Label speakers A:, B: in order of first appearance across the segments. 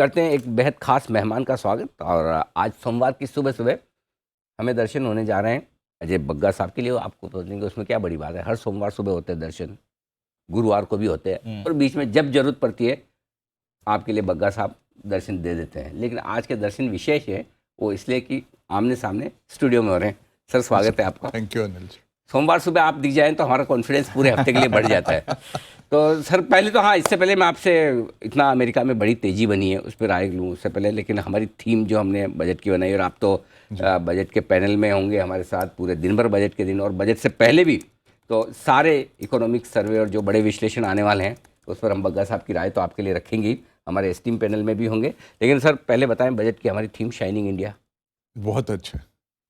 A: करते हैं एक बेहद खास मेहमान का स्वागत। और आज सोमवार की सुबह सुबह हमें दर्शन होने जा रहे हैं अजय बग्गा साहब के लिए। आपको बताएंगे उसमें क्या बड़ी बात है, हर सोमवार सुबह होते हैं दर्शन, गुरुवार को भी होते हैं और बीच में जब जरूरत पड़ती है आपके लिए बग्गा साहब दर्शन दे देते हैं। लेकिन आज के दर्शन विशेष है, वो इसलिए कि आमने सामने स्टूडियो में हो रहे हैं। सर स्वागत है आपका।
B: Thank you Anil ji.
A: सोमवार सुबह आप दिख जाएं तो हमारा कॉन्फिडेंस पूरे हफ्ते के लिए बढ़ जाता है। तो सर पहले तो हाँ, इससे पहले मैं आपसे, इतना अमेरिका में बड़ी तेज़ी बनी है उस पर राय लूँ उससे पहले, लेकिन हमारी थीम जो हमने बजट की बनाई, और आप तो बजट के पैनल में होंगे हमारे साथ पूरे दिन भर बजट के दिन और बजट से पहले भी, तो सारे इकोनॉमिक सर्वे और जो बड़े विश्लेषण आने वाले हैं उस पर हम बग्गा साहब की राय तो आपके लिए रखेंगे ही, हमारे एस्टीम पैनल में भी होंगे। लेकिन सर पहले बताएं, बजट की हमारी थीम शाइनिंग इंडिया
B: बहुत अच्छा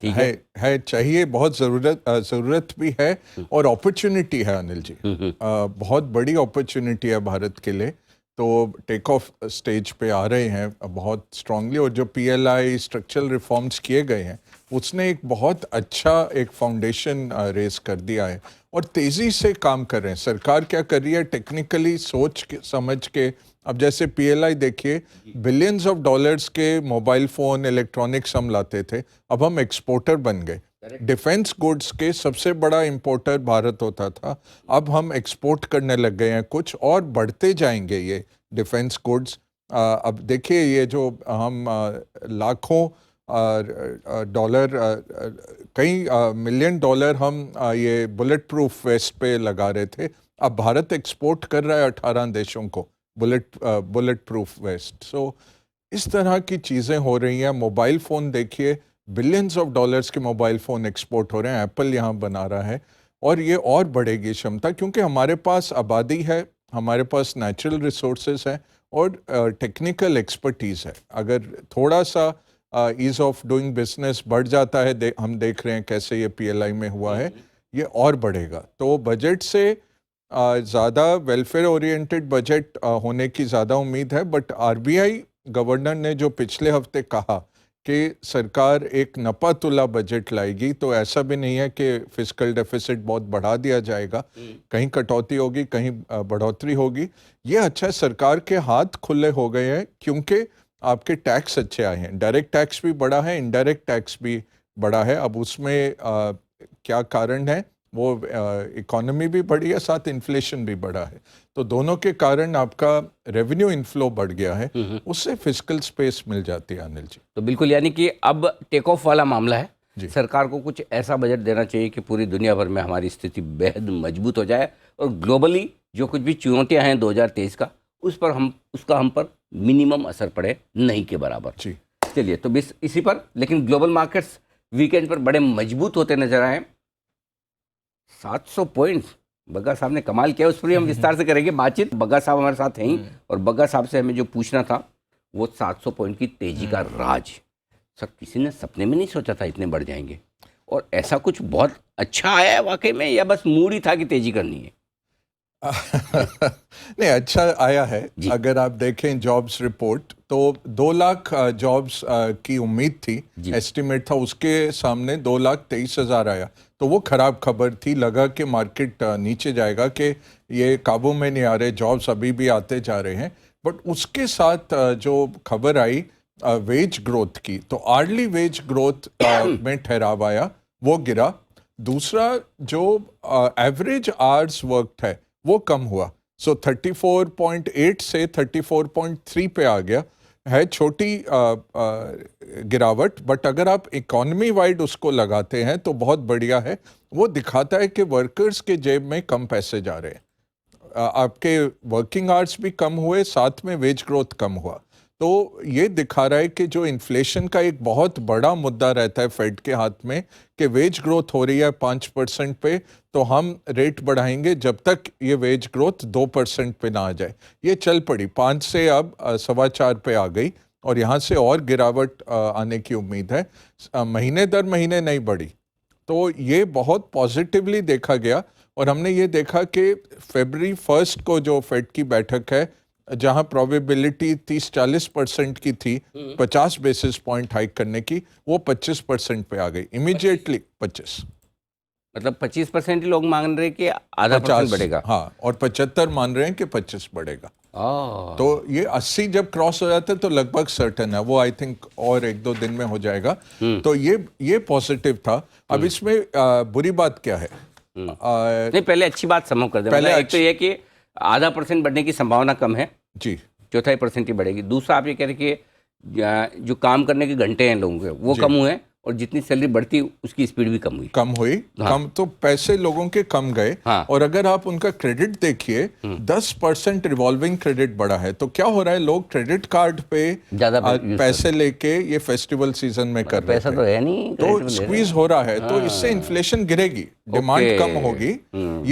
A: ठीक
B: है, चाहिए, बहुत ज़रूरत भी है और अपॉर्चुनिटी है अनिल जी। बहुत बड़ी अपॉर्चुनिटी है भारत के लिए। तो टेक ऑफ स्टेज पे आ रहे हैं बहुत स्ट्रांगली, और जो पीएलआई स्ट्रक्चरल रिफॉर्म्स किए गए हैं उसने एक बहुत अच्छा एक फाउंडेशन रेस कर दिया है और तेज़ी से काम कर रहे हैं। सरकार क्या कर रही है, टेक्निकली सोच के समझ के, अब जैसे पीएलआई देखिए, बिलियंस ऑफ डॉलर्स के मोबाइल फ़ोन इलेक्ट्रॉनिक्स हम लाते थे, अब हम एक्सपोर्टर बन गए। डिफेंस गुड्स के सबसे बड़ा इंपोर्टर भारत होता था, अब हम एक्सपोर्ट करने लग गए हैं कुछ, और बढ़ते जाएंगे ये डिफेंस गुड्स। अब देखिए ये जो हम लाखों डॉलर, कई मिलियन डॉलर हम ये बुलेट प्रूफ वेस्ट पे लगा रहे थे, अब भारत एक्सपोर्ट कर रहा है 18 देशों को बुलेट प्रूफ वेस्ट। सो इस तरह की चीज़ें हो रही हैं। मोबाइल फ़ोन देखिए, बिलियंस ऑफ डॉलर्स के मोबाइल फ़ोन एक्सपोर्ट हो रहे हैं, एप्पल यहाँ बना रहा है, और ये और बढ़ेगी क्षमता, क्योंकि हमारे पास आबादी है, हमारे पास नेचुरल रिसोर्सेज हैं और टेक्निकल एक्सपर्टीज़ है। अगर थोड़ा सा ईज़ ऑफ डूइंग बिजनेस बढ़ जाता है, हम देख रहे हैं कैसे ये पीएलआई में हुआ है, ये और बढ़ेगा। तो बजट से ज़्यादा वेलफेयर ओरिएंटेड बजट होने की ज़्यादा उम्मीद है। बट आरबीआई गवर्नर ने जो पिछले हफ्ते कहा कि सरकार एक नपा तुला बजट लाएगी, तो ऐसा भी नहीं है कि फिस्कल डेफिसिट बहुत बढ़ा दिया जाएगा, कहीं कटौती होगी, कहीं बढ़ोतरी होगी। ये अच्छा है, सरकार के हाथ खुले हो गए हैं, क्योंकि आपके टैक्स अच्छे आए हैं, डायरेक्ट टैक्स भी बढ़ा है, इनडायरेक्ट टैक्स भी बढ़ा है। अब उसमें क्या कारण है, वो इकोनॉमी भी बढ़ी है, साथ इन्फ्लेशन भी बढ़ा है, तो दोनों के कारण आपका रेवेन्यू इनफ्लो बढ़ गया है, उससे फिस्कल स्पेस मिल जाती है अनिल जी।
A: तो बिल्कुल, यानी कि अब टेक ऑफ वाला मामला है, सरकार को कुछ ऐसा बजट देना चाहिए कि पूरी दुनिया भर में हमारी स्थिति बेहद मजबूत हो जाए और ग्लोबली जो कुछ भी चुनौतियां हैं 2023 का, उसका हम पर मिनिमम असर पड़े, नहीं के बराबर।
B: जी
A: चलिए, तो बस इसी पर, लेकिन ग्लोबल मार्केट्स वीकेंड पर बड़े मजबूत होते नजर आए। 700 पॉइंट्स बग्गा साहब ने कमाल किया, उस पर भी हम विस्तार से करेंगे बातचीत। बग्गा साहब हमारे साथ हैं ही, और बग्गा साहब से हमें जो पूछना था वो 700 पॉइंट की तेजी का राज। सर किसी ने सपने में नहीं सोचा था इतने बढ़ जाएंगे, और ऐसा कुछ बहुत अच्छा आया है वाकई में, या बस मूड ही था कि तेजी करनी है?
B: नहीं, अच्छा आया है। अगर आप देखें जॉब्स रिपोर्ट, तो 2 लाख जॉब्स की उम्मीद थी, एस्टिमेट था, उसके सामने 2,23,000 आया, तो वो खराब खबर थी। लगा कि मार्केट नीचे जाएगा, कि ये काबू में नहीं आ रहे, जॉब्स अभी भी आते जा रहे हैं। बट उसके साथ जो खबर आई वेज ग्रोथ की, तो आर्ली वेज ग्रोथ में ठहराव आया, वो गिरा। दूसरा, जो एवरेज आवर्स वर्कड है वो कम हुआ, सो 34.8 से 34.3 पे आ गया है, छोटी गिरावट। बट अगर आप इकोनॉमी वाइड उसको लगाते हैं तो बहुत बढ़िया है। वो दिखाता है कि वर्कर्स के जेब में कम पैसे जा रहे हैं, आपके वर्किंग आवर्स भी कम हुए, साथ में वेज ग्रोथ कम हुआ। तो ये दिखा रहा है कि जो इन्फ्लेशन का एक बहुत बड़ा मुद्दा रहता है फेड के हाथ में, कि वेज ग्रोथ हो रही है 5% पे, तो हम रेट बढ़ाएंगे जब तक ये वेज ग्रोथ 2% पे ना आ जाए। ये चल पड़ी, 5 से अब 4.25 पे आ गई, और यहाँ से और गिरावट आने की उम्मीद है। महीने दर महीने नहीं बढ़ी, तो ये बहुत पॉजिटिवली देखा गया। और हमने ये देखा कि फरवरी 1 को जो फेड की बैठक है, जहां प्रोबेबिलिटी 30-40% की थी 50 बेसिस पॉइंट हाइक करने की, वो 25% पे आ गई इमीडिएटली। 25
A: मतलब 25% लोग मांग रहे हैं कि आधा % बढ़ेगा।
B: हाँ, और 75 मान रहे हैं कि 25 बढ़ेगा। तो ये 80 जब क्रॉस हो जाता है तो लगभग सर्टेन है वो, आई थिंक और 1-2 दिन में हो जाएगा। तो ये पॉजिटिव था। अब इसमें बुरी बात क्या है?
A: नहीं, पहले अच्छी बात समझ कर दे।
B: पहले
A: मतलब एक तो ये कि 0.5% बढ़ने की संभावना कम है,
B: जी
A: 0.25% ही बढ़ेगी। दूसरा आप ये कह रहे कि जो काम करने के घंटे हैं लोगों के वो कम हुए, और जितनी सैलरी बढ़ती उसकी स्पीड भी कम हुई।
B: कम तो पैसे लोगों के कम गए।
A: हाँ।
B: और अगर आप उनका क्रेडिट देखिए, 10% रिवॉल्विंग क्रेडिट बढ़ा है। तो क्या हो रहा है, लोग क्रेडिट कार्ड पे
A: ज्यादा
B: पैसे लेके ये फेस्टिवल सीजन में कर रहे
A: पैसा
B: थे,
A: तो है नहीं,
B: तो स्क्वीज हो रहा है। तो इससे इन्फ्लेशन गिरेगी, डिमांड कम होगी,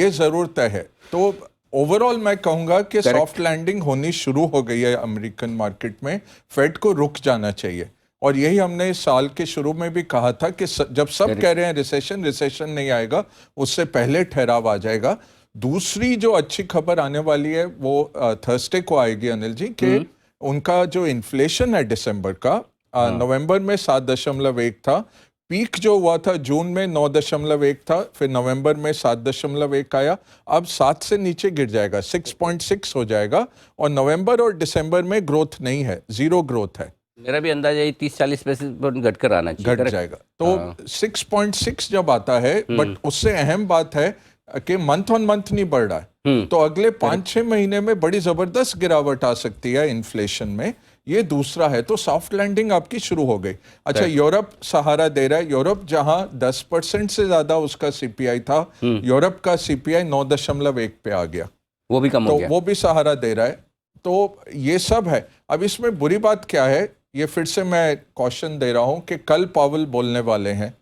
B: ये जरूर तय है। तो ओवरऑल मैं कहूंगा कि सॉफ्ट लैंडिंग होनी शुरू हो गई है अमेरिकन मार्केट में। फेड को रुक जाना चाहिए, और यही हमने साल के शुरू में भी कहा था कि जब सब कह रहे हैं रिसेशन नहीं आएगा, उससे पहले ठहराव आ जाएगा। दूसरी जो अच्छी खबर आने वाली है वो थर्सडे को आएगी अनिल जी, कि उनका जो इन्फ्लेशन है दिसंबर का, नवंबर में 7.1 था, पीक जो हुआ था जून में 9.1 था, फिर नवंबर में 7.1 आया, अब 7 से नीचे गिर जाएगा, 6.6 हो जाएगा। और नवंबर और दिसंबर में ग्रोथ नहीं है, जीरो ग्रोथ है।
A: मेरा भी अंदाजा है 30-40 बेसिस पॉइंट घट कर आना चाहिए,
B: घट जाएगा। तो 6.6 जब आता है, बट उससे अहम बात है कि मंथ ऑन मंथ नहीं बढ़ रहा है। तो अगले 5-6 महीने में बड़ी जबरदस्त गिरावट आ सकती है इन्फ्लेशन में। ये दूसरा है। तो सॉफ्ट लैंडिंग आपकी शुरू हो गई। अच्छा, यूरोप सहारा दे रहा है। यूरोप जहां 10% से ज्यादा उसका सीपीआई था, यूरोप का सीपीआई 9.1 पे आ गया,
A: वो भी कम हो
B: तो
A: गया।
B: वो भी सहारा दे रहा है। तो ये सब है। अब इसमें बुरी बात क्या है, ये फिर से मैं कॉशन दे रहा हूं कि कल पावेल बोलने वाले हैं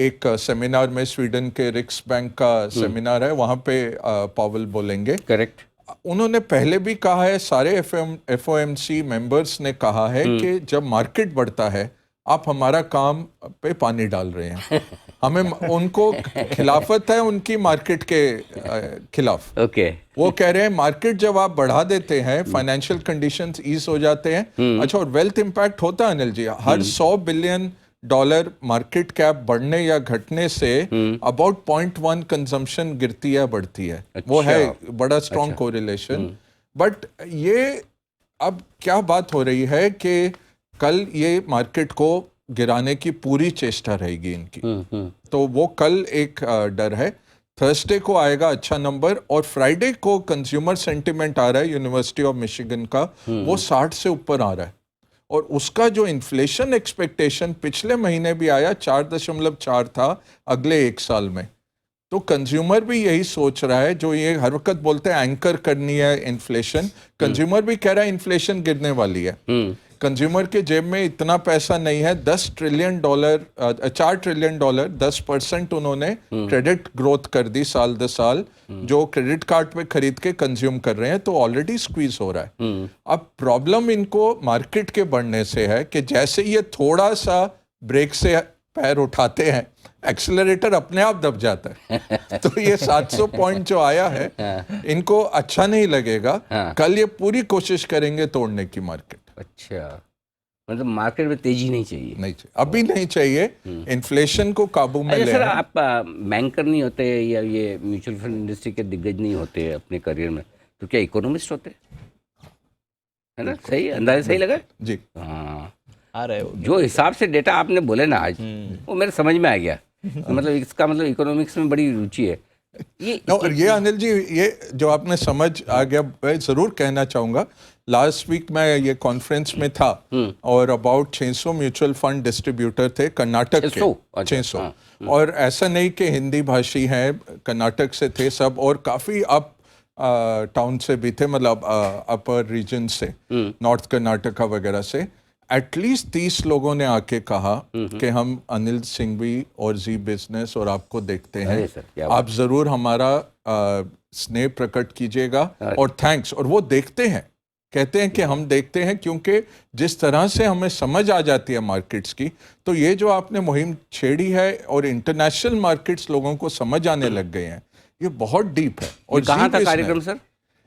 B: एक सेमिनार में, स्वीडन के रिक्स बैंक का सेमिनार है, वहां पे पावेल बोलेंगे।
A: करेक्ट।
B: उन्होंने पहले भी कहा है, सारे एफओएमसी मेंबर्स ने कहा है कि जब मार्केट बढ़ता है आप हमारा काम पे पानी डाल रहे हैं। हमें उनको खिलाफत है उनकी मार्केट के खिलाफ।
A: ओके।
B: वो कह रहे हैं मार्केट जब आप बढ़ा देते हैं, फाइनेंशियल कंडीशंस ईज हो जाते हैं। अच्छा, और वेल्थ इंपैक्ट होता है अनिल जी, हर $100 बिलियन मार्केट कैप बढ़ने या घटने से अबाउट 0.1 कंजम्पशन गिरती है, बढ़ती है। वो है बड़ा स्ट्रॉन्ग कोरिलेशन। बट ये अब क्या बात हो रही है कि कल ये मार्केट को गिराने की पूरी चेष्टा रहेगी इनकी। तो वो कल एक डर है। थर्सडे को आएगा अच्छा नंबर, और फ्राइडे को कंज्यूमर सेंटिमेंट आ रहा है यूनिवर्सिटी ऑफ मिशिगन का, वो 60 से ऊपर आ रहा है। और उसका जो इन्फ्लेशन एक्सपेक्टेशन पिछले महीने भी आया, 4.4 था अगले 1 साल में। तो कंज्यूमर भी यही सोच रहा है, जो ये हर वक्त बोलते हैं एंकर करनी है इन्फ्लेशन, कंज्यूमर भी कह रहा है इन्फ्लेशन गिरने वाली है। कंज्यूमर के जेब में इतना पैसा नहीं है। $4 ट्रिलियन 10% उन्होंने क्रेडिट ग्रोथ कर दी साल दर साल, जो क्रेडिट कार्ड पे खरीद के कंज्यूम कर रहे हैं, तो ऑलरेडी स्क्वीज हो रहा है। अब प्रॉब्लम इनको मार्केट के बढ़ने से है कि जैसे ये थोड़ा सा ब्रेक से पैर उठाते हैं, एक्सेलरेटर अपने आप दब जाता है। तो ये 700 पॉइंट जो आया है, इनको अच्छा नहीं लगेगा। कल ये पूरी कोशिश करेंगे तोड़ने की मार्केट।
A: अच्छा, मतलब मार्केट में तेजी नहीं चाहिए।
B: नहीं चाहिए, अभी नहीं चाहिए। इन्फ्लेशन को काबू में ले।
A: सर, आप बैंकर नहीं होते या ये म्यूचुअल फंड इंडस्ट्री के दिग्गज नहीं होते अपने करियर में, तो क्या इकोनॉमिस्ट होते, है ना? सही अंदाजा सही लगा
B: जी।
A: हाँ,
C: आ रहे हो
A: जो हिसाब से डेटा आपने बोले ना आज, वो मेरे समझ में आ गया। मतलब इसका मतलब इकोनॉमिक्स में बड़ी रुचि है।
B: ये अनिल जी, ये जो आपने समझ आ गया, मैं जरूर कहना चाहूंगा। लास्ट वीक मैं ये कॉन्फ्रेंस में था, और अबाउट 600 म्यूचुअल फंड डिस्ट्रीब्यूटर थे कर्नाटक के। 600। और ऐसा नहीं कि हिंदी भाषी हैं, कर्नाटक से थे सब, और काफी अप टाउन से भी थे, मतलब अपर रीजन से, नॉर्थ कर्नाटका वगैरह से। एटलीस्ट 30 लोगों ने आके कहा कि हम अनिल सिंघवी और जी बिजनेस और आपको देखते हैं, आप जरूर हमारा स्नेह प्रकट कीजिएगा, और थैंक्स। और वो देखते हैं, कहते हैं कि हम देखते हैं, क्योंकि जिस तरह से हमें समझ आ जाती है मार्केट्स की। तो ये जो आपने मुहिम छेड़ी है, और इंटरनेशनल मार्केट्स लोगों को समझ आने लग गए हैं, ये बहुत डीप है। और
A: कहाँ था कार्यक्रम सर?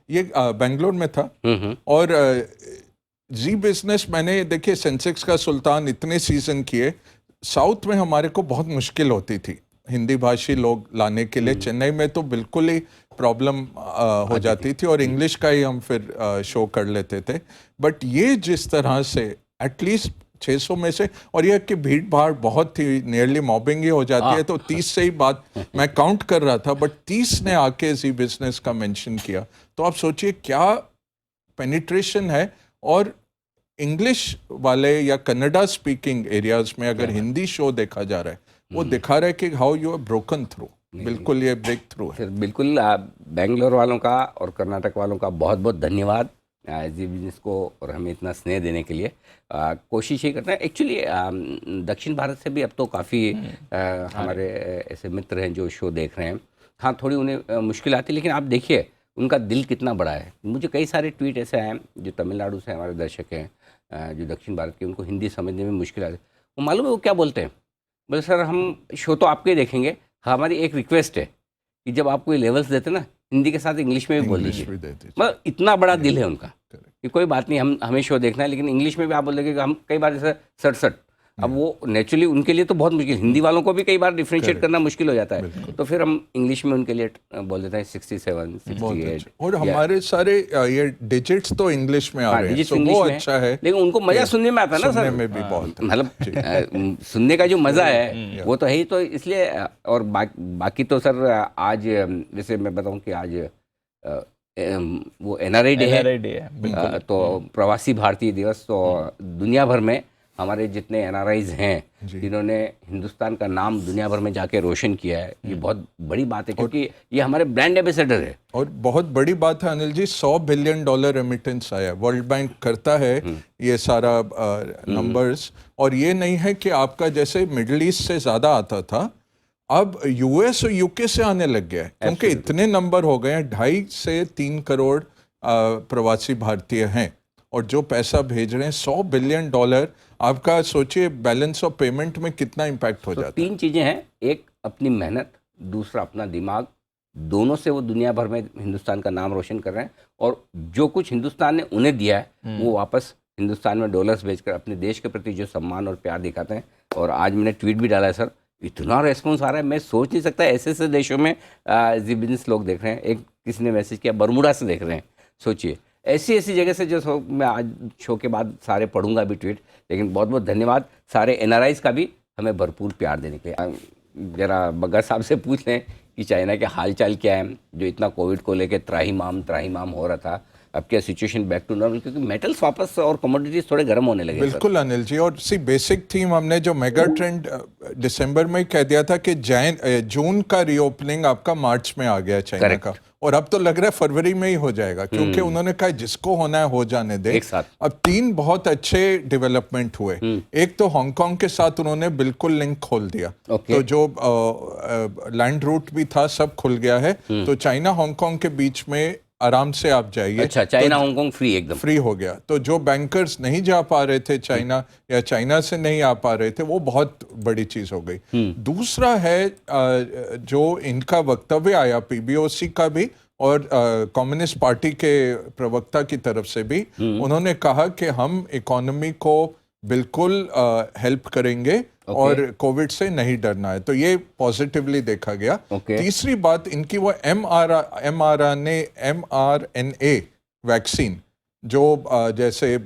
B: ये बेंगलोर में था। और जी बिजनेस, मैंने देखिए सेंसेक्स का सुल्तान इतने सीजन किए, साउथ में हमारे को बहुत मुश्किल होती थी हिंदी भाषी लोग लाने के लिए। चेन्नई में तो बिल्कुल ही प्रॉब्लम हो जाती थी और इंग्लिश का ही हम फिर शो कर लेते थे। बट ये जिस तरह से एटलीस्ट 600 में से, और ये कि भीड़ भाड़ बहुत थी, नियरली मॉबिंग ही हो जाती है, तो 30 से ही बात मैं काउंट कर रहा था, बट 30 ने आके जी बिजनेस का मेंशन किया। तो आप सोचिए क्या पेनिट्रेशन है। और इंग्लिश वाले या कन्नडा स्पीकिंग एरियाज में अगर हिंदी शो देखा जा रहा है, वो दिखा रहा है कि how you are broken through. बिल्कुल ये ब्रेक थ्रू है।
A: फिर बिल्कुल बेंगलोर वालों का और कर्नाटक वालों का बहुत बहुत धन्यवाद जी बिजनेस को और हमें इतना स्नेह देने के लिए। कोशिश ही करते हैं एक्चुअली। दक्षिण भारत से भी अब तो काफ़ी हमारे ऐसे मित्र हैं जो शो देख रहे हैं। हाँ, थोड़ी उन्हें मुश्किल आती है, लेकिन आप देखिए उनका दिल कितना बड़ा है। मुझे कई सारे ट्वीट ऐसे आए जो तमिलनाडु से हमारे दर्शक हैं, जो दक्षिण भारत के, उनको हिंदी समझने में मुश्किल आती है। वो मालूम है वो क्या बोलते हैं? बोले सर हम शो तो आपके ही देखेंगे, हमारी एक रिक्वेस्ट है कि जब आप कोई लेवल्स देते ना, हिंदी के साथ इंग्लिश में भी बोल दीजिए। मतलब इतना बड़ा दिल है उनका कि कोई बात नहीं, हमें शो देखना है, लेकिन इंग्लिश में भी आप बोल देंगे। हम कई बार जैसे 67, अब वो नेचुरली उनके लिए तो बहुत मुश्किल, हिंदी वालों को भी कई बार डिफ्रेंशिएट करना मुश्किल हो जाता है, तो फिर हम इंग्लिश में उनके लिए बोल देते हैं 67, 68।
B: और हमारे सारे ये डिजिट्स तो इंग्लिश में आ रहे हैं, तो वो अच्छा है,
A: लेकिन उनको मजा सुनने में आता है ना सर।
B: सुनने में भी बहुत,
A: मतलब सुनने का जो मजा है वो तो है ही। तो इसलिए और बाकी तो सर आज जैसे मैं बताऊं कि आज वो NRI डे है, तो प्रवासी भारतीय दिवस। तो दुनिया भर में हमारे जितने NRIs हैं जिन्होंने हिंदुस्तान का नाम दुनिया भर में जाके रोशन किया है, ये बहुत बड़ी बात है, क्योंकि ये हमारे ब्रांड एम्बेसडर है।
B: और बहुत बड़ी बात है अनिल जी, $100 बिलियन रेमिटेंस आया। वर्ल्ड बैंक करता है ये सारा नंबर्स, और ये नहीं है कि आपका जैसे मिडिल ईस्ट से ज़्यादा आता था, अब US और UK से आने लग गया है, क्योंकि इतने नंबर हो गए हैं। 2.5 से 3 करोड़ प्रवासी भारतीय हैं, और जो पैसा भेज रहे हैं $100 बिलियन, आपका सोचिए बैलेंस ऑफ पेमेंट में कितना इम्पैक्ट हो जाता है।
A: 3 चीज़ें हैं, एक अपनी मेहनत, दूसरा अपना दिमाग, दोनों से वो दुनिया भर में हिंदुस्तान का नाम रोशन कर रहे हैं। और जो कुछ हिंदुस्तान ने उन्हें दिया है वो वापस हिंदुस्तान में डॉलर्स भेजकर अपने देश के प्रति जो सम्मान और प्यार दिखाते हैं। और आज मैंने ट्वीट भी डाला है सर, इतना रेस्पॉन्स आ रहा है, मैं सोच नहीं सकता ऐसे ऐसे देशों में जी बिजनेस लोग देख रहे हैं। एक किसी ने मैसेज किया बरमूडा से देख रहे हैं, सोचिए ऐसी ऐसी जगह से, जो मैं आज शो के बाद सारे पढ़ूंगा भी ट्वीट। लेकिन बहुत बहुत धन्यवाद सारे NRIs का भी हमें भरपूर प्यार देने के लिए। जरा बग्गा साहब से पूछ लें कि चाइना के हालचाल क्या है, जो इतना कोविड को लेकर त्राहिमाम हो रहा था, अब क्या सिचुएशन बैक टू नॉर्मल, क्योंकि मेटल्स वापस और कमोडिटीज थोड़े गर्म होने लगे।
B: बिल्कुल अनिल जी, और बेसिक थीम हमने जो मेगा ट्रेंड दिसंबर में कह दिया था कि जून का रीओपनिंग आपका मार्च में आ गया चाइना का, और अब तो लग रहा है फरवरी में ही हो जाएगा, क्योंकि उन्होंने कहा जिसको होना है हो जाने दे एक साथ। अब 3 बहुत अच्छे डेवलपमेंट हुए। एक तो हांगकांग के साथ उन्होंने बिल्कुल लिंक खोल दिया, तो जो लैंड रूट भी था सब खुल गया है, तो चाइना हांगकांग के बीच में आराम से आप जाइए।
A: अच्छा, चाइना हांगकांग फ्री, एकदम
B: फ्री हो गया। तो जो बैंकर्स नहीं जा पा रहे थे चाइना, या चाइना से नहीं आ पा रहे थे, वो बहुत बड़ी चीज हो गई। दूसरा है जो इनका वक्तव्य आया PBOC का भी और कम्युनिस्ट पार्टी के प्रवक्ता की तरफ से भी, उन्होंने कहा कि हम इकोनॉमी को बिल्कुल हेल्प करेंगे और कोविड से नहीं डरना है, तो ये पॉजिटिवली देखा गया। तीसरी बात इनकी वो mRNA वैक्सीन, जो जैसे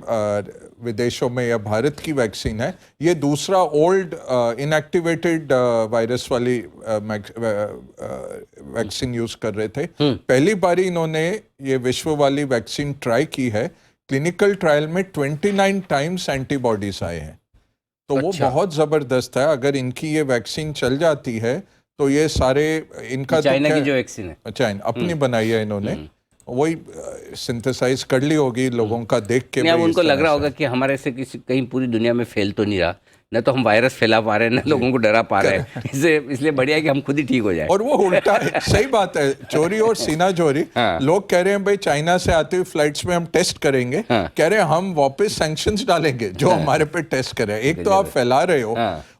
B: विदेशों में या भारत की वैक्सीन है, ये दूसरा ओल्ड इनएक्टिवेटेड वायरस वाली वैक्सीन यूज कर रहे थे। पहली बार इन्होंने ये विश्व वाली वैक्सीन ट्राई की है। क्लिनिकल ट्रायल में 29 टाइम्स एंटीबॉडीज आए हैं, तो वो बहुत जबरदस्त है। अगर इनकी ये वैक्सीन चल जाती है तो ये सारे इनका
A: चाइना की जो वैक्सीन है,
B: चाइना अपनी बनाई है इन्होंने, वही सिंथेसाइज कर ली होगी लोगों का देख के।
A: अब उनको लग रहा होगा कि हमारे से किसी कहीं पूरी दुनिया में फैल तो नहीं रहा, न तो हम वायरस फैला पा रहे हैं, न लोगों को डरा पा रहे हैं, इसलिए बढ़िया है कि हम खुद ही ठीक हो जाए।
B: और वो उल्टा है, सही बात है, चोरी और सीना चोरी। लोग कह रहे हैं भाई चाइना से आती हुई फ्लाइट्स में हम टेस्ट करेंगे, कह रहे हैं हम वापस सैंक्शंस डालेंगे जो हमारे पे टेस्ट करें। एक तो आप फैला रहे हो,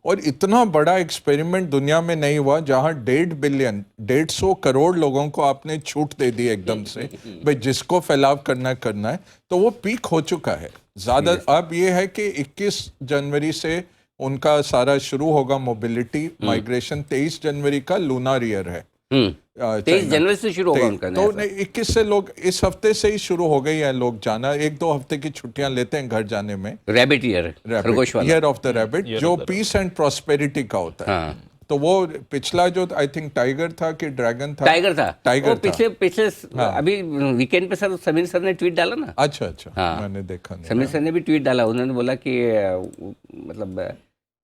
B: और इतना बड़ा एक्सपेरिमेंट दुनिया में नहीं हुआ जहां 150 करोड़ लोगों को आपने छूट दे दी एकदम से, भाई जिसको फैलाव करना है, तो वो पीक हो चुका है ज्यादा। अब ये है कि 21 जनवरी से उनका सारा शुरू होगा मोबिलिटी माइग्रेशन, 23 जनवरी का लूनर ईयर है,
A: 23 जनवरी से शुरू होगा उनका
B: तो 21 से लोग इस हफ्ते से ही शुरू हो गई है लोग जाना, 1-2 हफ्ते की छुट्टियां लेते हैं घर जाने में।
A: रैबिट ईयर, खरगोश वाला
B: ईयर ऑफ द रैबिट, जो पीस एंड प्रॉस्पेरिटी का होता है। तो वो पिछला जो आई थिंक टाइगर था कि ड्रैगन था,
A: टाइगर था। पिछले अभी वीकेंड पे सर समीर सर ने ट्वीट डाला ना।
B: अच्छा मैंने देखा नहीं।
A: समीर सर ने भी ट्वीट डाला, उन्होंने बोला कि मतलब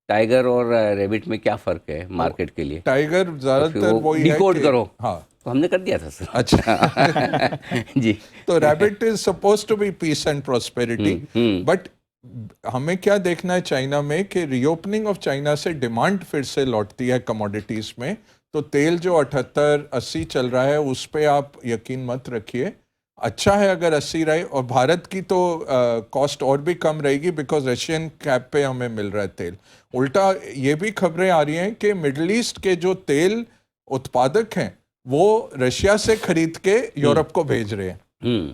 A: टाइगर और रैबिट में क्या फर्क है मार्केट के लिए।
B: टाइगर ज्यादातर वो
A: डिकोड करो।
B: हाँ
A: तो हमने कर दिया था सर।
B: अच्छा
A: जी।
B: तो rabbit is suppose to be peace and prosperity, but हमें क्या देखना है चाइना में कि रीओपनिंग ऑफ चाइना से डिमांड फिर से लौटती है कमोडिटीज में। तो तेल जो 78-80 चल रहा है उस पे आप यकीन मत रखिए, अच्छा है अगर 80 रहे। और भारत की तो कॉस्ट और भी कम रहेगी बिकॉज रशियन कैप पे हमें मिल रहा है तेल। उल्टा ये भी खबरें आ रही हैं कि मिडल ईस्ट के जो तेल उत्पादक हैं वो रशिया से खरीद के यूरोप को भेज रहे हैं।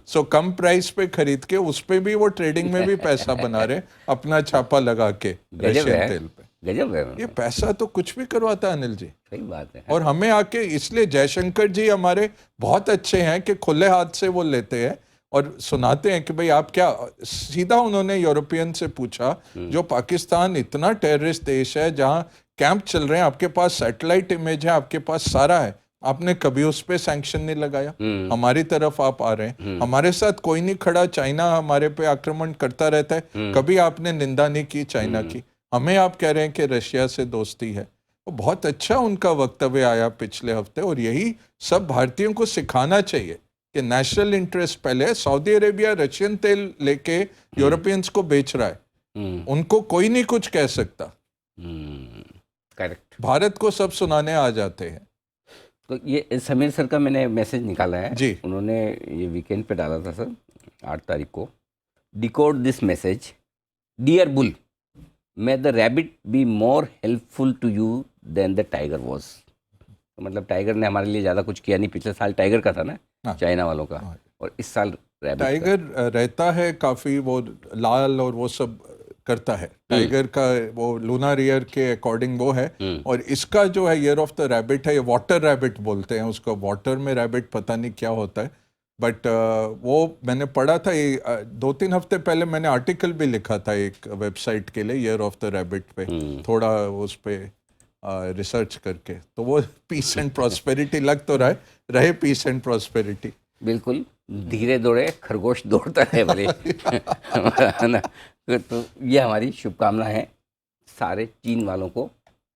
B: सो कम प्राइस पे खरीद के उस पे भी वो ट्रेडिंग में भी पैसा बना रहे अपना छापा लगा के रशियन तेल पे।
A: गजब है।
B: ये पैसा तो कुछ भी करवाता है अनिल जी।
A: सही बात है।
B: और हमें आके इसलिए जयशंकर जी हमारे बहुत अच्छे हैं कि खुले हाथ से वो लेते हैं और सुनाते हैं कि भाई आप क्या। सीधा उन्होंने यूरोपियन से पूछा, जो पाकिस्तान इतना टेररिस्ट देश है जहां कैंप चल रहे हैं, आपके पास सैटेलाइट इमेज है, आपके पास सारा है, आपने कभी उस पे सैंक्शन नहीं लगाया। हमारी तरफ आप आ रहे हैं, हमारे साथ कोई नहीं खड़ा, चाइना हमारे पे आक्रमण करता रहता है, कभी आपने निंदा नहीं की चाइना की। हमें आप कह रहे हैं कि रशिया से दोस्ती है। वो बहुत अच्छा उनका वक्तव्य आया पिछले हफ्ते, और यही सब भारतीयों को सिखाना चाहिए कि नेशनल इंटरेस्ट पहले। सऊदी अरेबिया रशियन तेल लेके यूरोपियंस को बेच रहा है, उनको कोई नहीं कुछ कह सकता।
A: करेक्ट।
B: भारत को सब सुनाने आ जाते हैं।
A: तो ये समीर सर का मैंने मैसेज निकाला है
B: जी।
A: उन्होंने ये वीकेंड पे डाला था सर 8 तारीख को। Decode this message, dear bull, may the rabbit be more helpful to you then the tiger was. तो मतलब टाइगर ने हमारे लिए ज़्यादा कुछ किया नहीं। पिछले साल टाइगर का था ना, चाइना वालों का, और इस साल रैबिट।
B: टाइगर रहता है काफ़ी, वो लाल और वो सब करता है। टाइगर का वो लूनर ईयर के अकॉर्डिंग वो है, और इसका जो है ईयर ऑफ द रैबिट है, ये वाटर रैबिट बोलते हैं उसको। वाटर में रैबिट पता नहीं क्या होता है, बट वो मैंने पढ़ा था। 2-3 हफ्ते पहले मैंने आर्टिकल भी लिखा था एक वेबसाइट के लिए ईयर ऑफ द रैबिट पे, थोड़ा उस पे रिसर्च करके। तो वो पीस एंड प्रॉस्पेरिटी लग तो रहे पीस एंड प्रॉस्पेरिटी।
A: बिल्कुल, धीरे दौड़े खरगोश दौड़ता है भले। ना, तो ये हमारी शुभकामना है सारे चीन वालों को।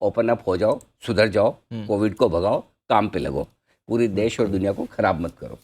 A: ओपन अप हो जाओ, सुधर जाओ, कोविड को भगाओ, काम पे लगो, पूरे देश और दुनिया को खराब मत करो।